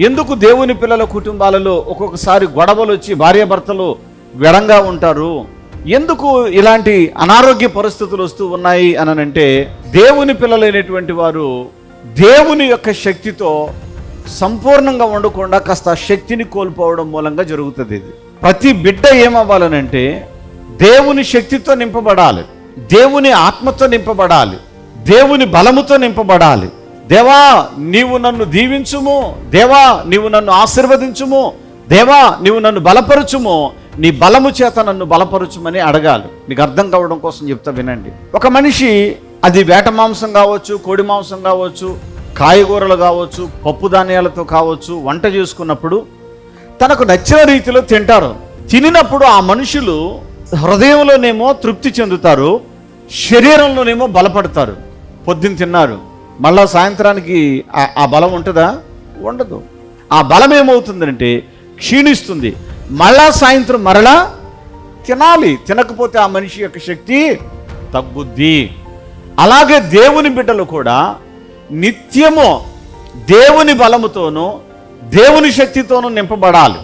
ఎందుకు దేవుని పిల్లల కుటుంబాలలో ఒక్కొక్కసారి గొడవలు వచ్చి భార్యాభర్తలు విడంగా ఉంటారు? ఎందుకు ఇలాంటి అనారోగ్య పరిస్థితులు వస్తూ ఉన్నాయి అనంటే, దేవుని పిల్లలైనటువంటి వారు దేవుని యొక్క శక్తితో సంపూర్ణంగా ఉండకుండా కాస్త శక్తిని కోల్పోవడం మూలంగా జరుగుతుంది. ఇది ప్రతి బిడ్డ ఏమవ్వాలనంటే దేవుని శక్తితో నింపబడాలి, దేవుని ఆత్మతో నింపబడాలి, దేవుని బలముతో నింపబడాలి. దేవా నీవు నన్ను దీవించుము, దేవా నీవు నన్ను ఆశీర్వదించుము, దేవా నీవు నన్ను బలపరచుము, నీ బలము చేత నన్ను బలపరచుమని అడగాలి. మీకు అర్థం కావడం కోసం చెప్తా వినండి. ఒక మనిషి అది వేట మాంసం కావచ్చు, కోడి మాంసం కావచ్చు, కాయగూరలు కావచ్చు, పప్పు ధాన్యాలతో కావచ్చు, వంట చేసుకున్నప్పుడు తనకు నచ్చిన రీతిలో తింటారు. తినినప్పుడు ఆ మనుషులు హృదయంలోనేమో తృప్తి చెందుతారు, శరీరంలోనేమో బలపడతారు. పొద్దున్న తిన్నారు, మళ్ళా సాయంత్రానికి ఆ బలం ఉంటుందా? ఉండదు. ఆ బలం ఏమవుతుందంటే క్షీణిస్తుంది. మళ్ళా సాయంత్రం మరలా తినాలి. తినకపోతే ఆ మనిషి యొక్క శక్తి తగ్గుద్ది. అలాగే దేవుని బిడ్డలు కూడా నిత్యము దేవుని బలముతోనూ దేవుని శక్తితోనూ నింపబడాలి.